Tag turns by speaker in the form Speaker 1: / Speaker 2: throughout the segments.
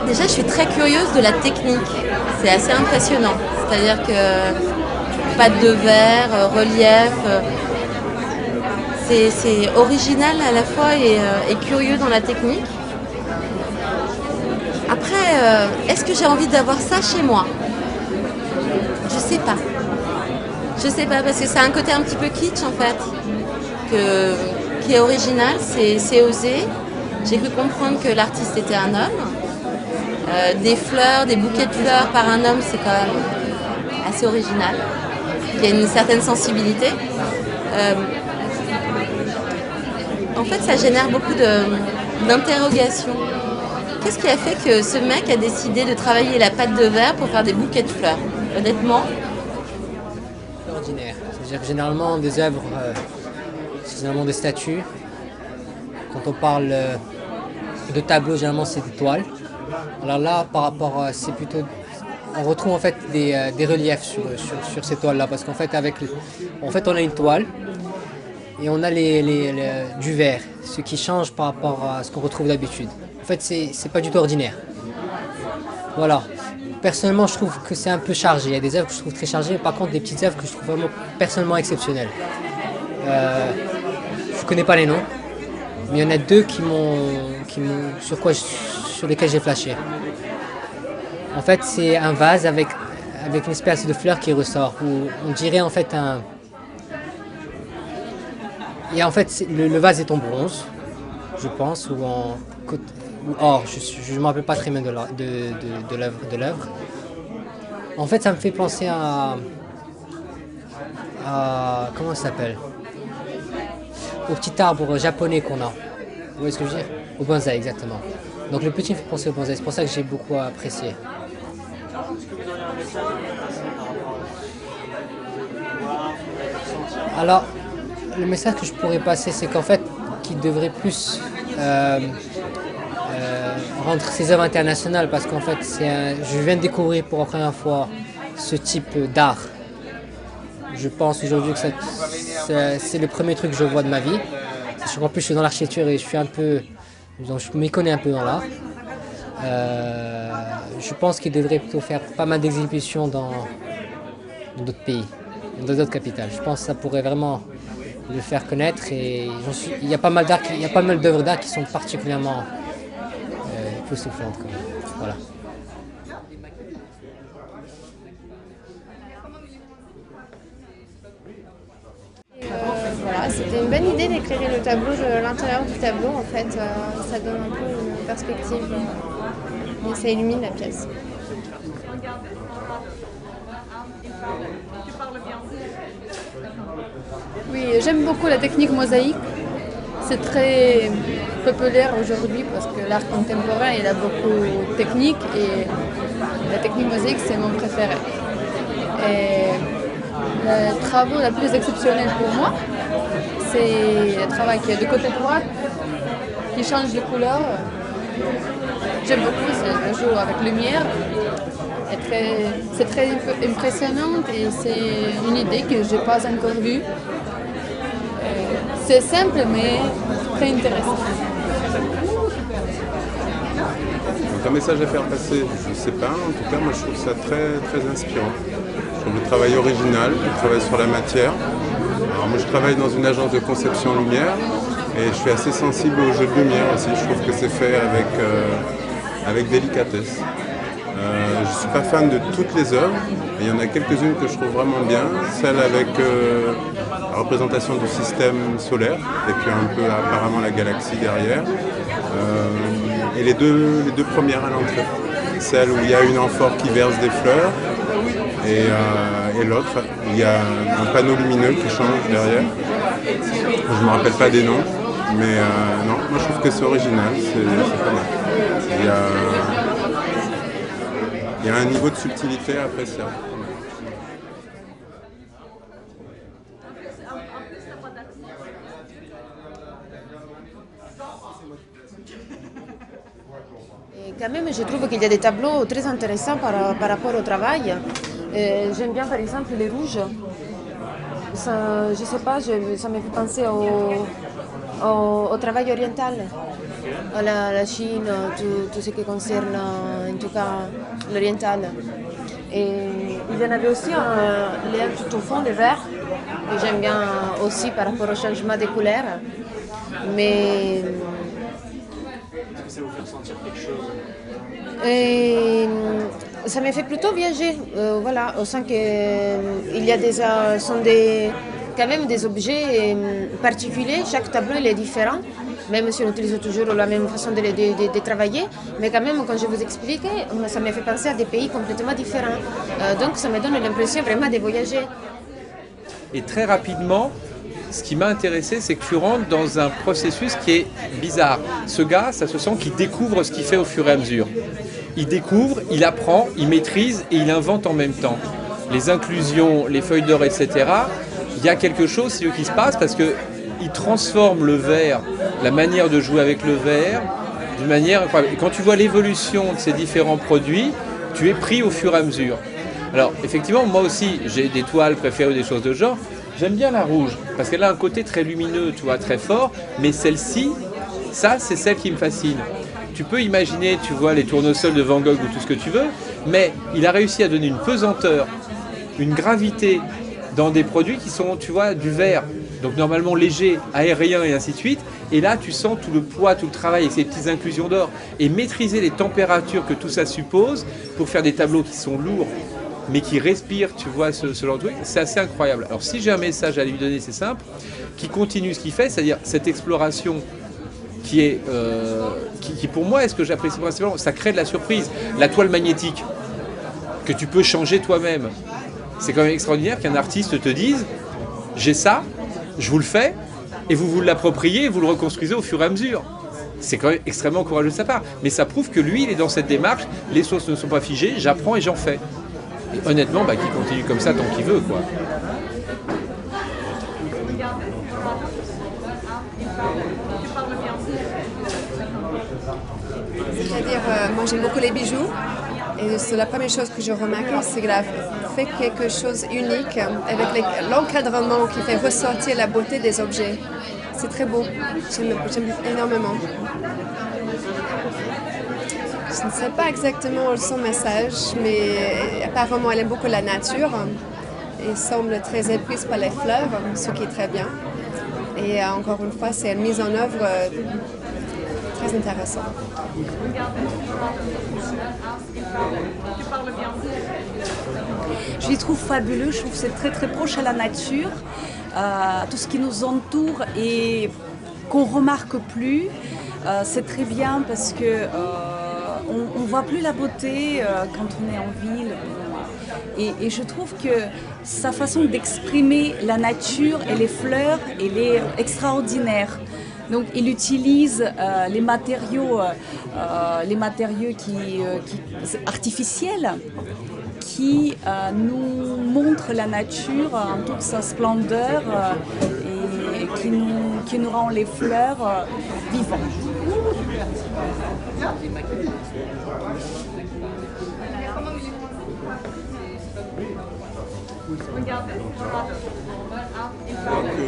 Speaker 1: Déjà, je suis très curieuse de la technique. C'est assez impressionnant. C'est-à-dire que pâte de verre, relief, c'est original à la fois et curieux dans la technique. Après, est-ce que j'ai envie d'avoir ça chez moi? Je sais pas. Je sais pas parce que c'est un côté un petit peu kitsch en fait, qui est original, c'est osé. J'ai cru comprendre que l'artiste était un homme. Des fleurs, des bouquets de fleurs par un homme, c'est quand même assez original. Il y a une certaine sensibilité. En fait, ça génère beaucoup d'interrogations. Qu'est-ce qui a fait que ce mec a décidé de travailler la pâte de verre pour faire des bouquets de fleurs? Honnêtement,
Speaker 2: ordinaire. C'est-à-dire que généralement, des œuvres, c'est généralement des statues. Quand on parle de tableaux, généralement, c'est des toiles. Alors là, par rapport à, c'est plutôt, on retrouve en fait des reliefs sur ces toiles-là, parce qu'en fait, on a une toile et on a du verre, ce qui change par rapport à ce qu'on retrouve d'habitude. En fait, c'est pas du tout ordinaire. Voilà. Personnellement, je trouve que c'est un peu chargé. Il y a des œuvres que je trouve très chargées, mais par contre, des petites œuvres que je trouve vraiment personnellement exceptionnelles. Je connais pas les noms, mais il y en a deux sur lesquels j'ai flashé. En fait, c'est un vase avec une espèce de fleur qui ressort, où on dirait en fait un... Et en fait, le vase est en bronze, je pense, ou or, je ne me rappelle pas très bien de l'œuvre. En fait, ça me fait penser à comment ça s'appelle? Au petit arbre japonais qu'on a. Vous voyez ce que je veux dire? Au bonsaï, exactement. Donc le petit me fait penser au bonsaï, c'est pour ça que j'ai beaucoup apprécié. Alors, le message que je pourrais passer, c'est qu'en fait, qu'il devrait plus rendre ses œuvres internationales, parce qu'en fait, je viens de découvrir pour la première fois ce type d'art. Je pense aujourd'hui que c'est le premier truc que je vois de ma vie. En plus, je suis dans l'architecture et donc je m'y connais un peu dans l'art. Je pense qu'il devrait plutôt faire pas mal d'exhibitions dans d'autres pays, dans d'autres capitales. Je pense que ça pourrait vraiment le faire connaître et il y a pas mal d'œuvres d'art qui sont particulièrement époustouflantes. Voilà.
Speaker 3: Voilà, c'était une bonne idée d'éclairer le tableau, l'intérieur du tableau en fait, ça donne un peu une perspective et ça illumine la pièce.
Speaker 4: Oui, j'aime beaucoup la technique mosaïque. C'est très populaire aujourd'hui parce que l'art contemporain il a beaucoup de techniques et la technique mosaïque c'est mon préféré. Et le travail le plus exceptionnel pour moi, c'est le travail qui est de côté droit, qui change de couleur. J'aime beaucoup, c'est le jeu avec lumière. C'est très impressionnant et c'est une idée que je n'ai pas encore vue. C'est simple mais très intéressant.
Speaker 5: Donc un message à faire passer, je ne sais pas, en tout cas moi je trouve ça très, très inspirant. Je trouve le travail original, le travail sur la matière. Alors moi je travaille dans une agence de conception lumière et je suis assez sensible au jeu de lumière aussi. Je trouve que c'est fait avec délicatesse. Je ne suis pas fan de toutes les œuvres, mais il y en a quelques-unes que je trouve vraiment bien. Celle avec la représentation du système solaire et puis un peu apparemment la galaxie derrière. Et les deux premières à l'entrée. Celle où il y a une amphore qui verse des fleurs et l'autre, il y a un panneau lumineux qui change derrière. Je ne me rappelle pas des noms, mais non, moi je trouve que c'est original, c'est pas mal. Il y a un niveau de subtilité appréciable.
Speaker 6: Et quand même, je trouve qu'il y a des tableaux très intéressants par rapport au travail. J'aime bien par exemple les rouges. Ça, je sais pas, ça me fait penser au travail oriental, à la Chine, tout ce qui concerne en tout cas l'oriental. Et il y en avait aussi tout au fond, le vert, que j'aime bien aussi par rapport au changement des couleurs. Mais
Speaker 7: Ça vous fait sentir quelque chose?
Speaker 6: et ça me fait plutôt viager. Voilà, on sent qu'il y a quand même des objets particuliers. Chaque tableau il est différent, même si on utilise toujours la même façon de travailler. Mais quand même, quand je vous explique, ça me fait penser à des pays complètement différents. Donc ça me donne l'impression vraiment de voyager.
Speaker 8: Et très rapidement, ce qui m'a intéressé, c'est que tu rentres dans un processus qui est bizarre. Ce gars, ça se sent qu'il découvre ce qu'il fait au fur et à mesure. Il découvre, il apprend, il maîtrise et il invente en même temps. Les inclusions, les feuilles d'or, etc. Il y a quelque chose qui se passe parce qu'il transforme le verre, la manière de jouer avec le verre, d'une manière incroyable. Et quand tu vois l'évolution de ces différents produits, tu es pris au fur et à mesure. Alors, effectivement, moi aussi, j'ai des toiles préférées ou des choses de genre. J'aime bien la rouge, parce qu'elle a un côté très lumineux, tu vois, très fort. Mais celle-ci, ça, c'est celle qui me fascine. Tu peux imaginer, tu vois, les tournesols de Van Gogh ou tout ce que tu veux, mais il a réussi à donner une pesanteur, une gravité dans des produits qui sont, tu vois, du verre. Donc normalement léger, aérien et ainsi de suite. Et là, tu sens tout le poids, tout le travail avec ces petites inclusions d'or. Et maîtriser les températures que tout ça suppose pour faire des tableaux qui sont lourds, mais qui respirent, tu vois, ce genre de truc, c'est assez incroyable. Alors si j'ai un message à lui donner, c'est simple, qui continue ce qu'il fait, c'est-à-dire cette exploration qui est, qui pour moi est ce que j'apprécie principalement, ça crée de la surprise. La toile magnétique, que tu peux changer toi-même. C'est quand même extraordinaire qu'un artiste te dise, j'ai ça, je vous le fais, et vous l'appropriez et vous le reconstruisez au fur et à mesure. C'est quand même extrêmement courageux de sa part. Mais ça prouve que lui, il est dans cette démarche, les sources ne sont pas figées, j'apprends et j'en fais. Et honnêtement, qu'il continue comme ça tant qu'il veut, quoi.
Speaker 9: C'est-à-dire, moi j'aime beaucoup les bijoux. Et c'est la première chose que je remarque, c'est qu'elle a fait quelque chose unique avec l'encadrement qui fait ressortir la beauté des objets. C'est très beau, j'aime énormément. Je ne sais pas exactement son message, mais apparemment elle aime beaucoup la nature et semble très éprise par les fleurs, ce qui est très bien. Et encore une fois, c'est une mise en œuvre très intéressante.
Speaker 10: Je les trouve fabuleux, je trouve que c'est très très proche à la nature, tout ce qui nous entoure et qu'on ne remarque plus, c'est très bien parce que on ne voit plus la beauté quand on est en ville. Et je trouve que sa façon d'exprimer la nature et les fleurs, elle est extraordinaire. Donc il utilise les matériaux artificiels qui nous montrent la nature en toute sa splendeur et qui nous rend les fleurs vivantes.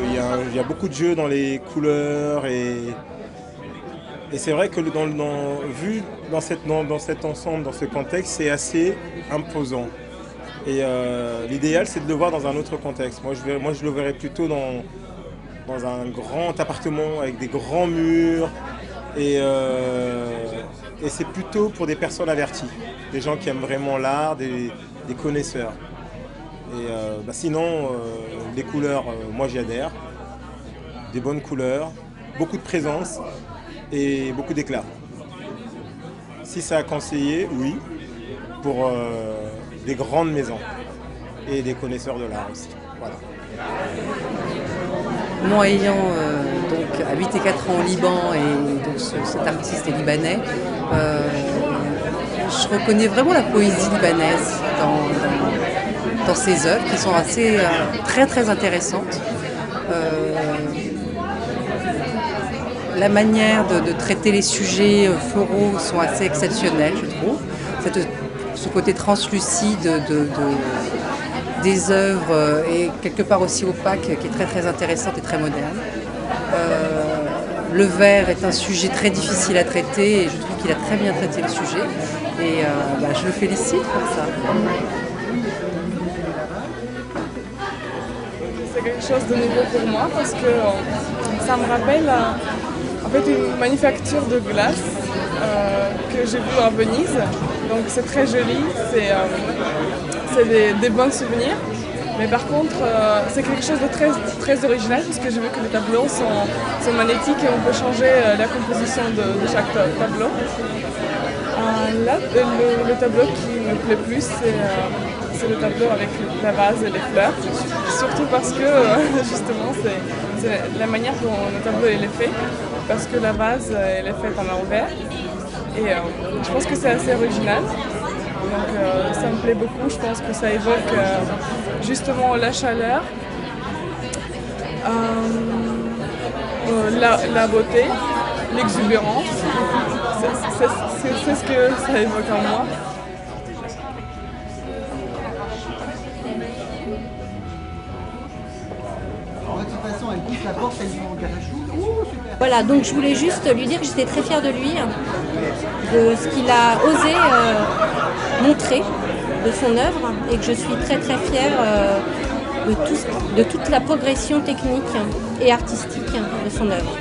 Speaker 7: Il y a beaucoup de jeux dans les couleurs et c'est vrai que vu dans cet ensemble, dans ce contexte, c'est assez imposant. Et l'idéal, c'est de le voir dans un autre contexte. Moi, je le verrais plutôt dans un grand appartement avec des grands murs. Et c'est plutôt pour des personnes averties, des gens qui aiment vraiment l'art, des connaisseurs. Et sinon, les couleurs, moi j'y adhère. Des bonnes couleurs, beaucoup de présence et beaucoup d'éclat. Si ça a conseillé, oui, pour des grandes maisons et des connaisseurs de l'art aussi. Voilà.
Speaker 11: moi ayant donc habité 4 ans au Liban et donc cet artiste est libanais, je reconnais vraiment la poésie libanaise dans ses œuvres qui sont assez très très intéressantes. La manière de traiter les sujets floraux sont assez exceptionnels, je trouve. Ce côté translucide des œuvres et quelque part aussi opaque qui est très très intéressante et très moderne. Le verre est un sujet très difficile à traiter et je trouve qu'il a très bien traité le sujet et je le félicite pour ça.
Speaker 12: C'est quelque chose de nouveau pour moi parce que ça me rappelle en fait une manufacture de glace que j'ai vue à Venise. Donc c'est très joli, c'est des bons souvenirs. Mais par contre, c'est quelque chose de très, très original parce que j'ai vu que les tableaux sont magnétiques et on peut changer la composition de chaque tableau. Là, le tableau qui me plaît plus, c'est le tableau avec la vase et les fleurs. Surtout parce que, justement, c'est la manière dont le tableau est fait. Parce que la vase, elle est faite en l'envers. Et je pense que c'est assez original. Donc ça me plaît beaucoup, je pense que ça évoque justement la chaleur, la beauté, l'exubérance. C'est ce que ça évoque en moi.
Speaker 13: Voilà, donc je voulais juste lui dire que j'étais très fière de lui, de ce qu'il a osé montrer de son œuvre et que je suis très très fière de toute la progression technique et artistique de son œuvre.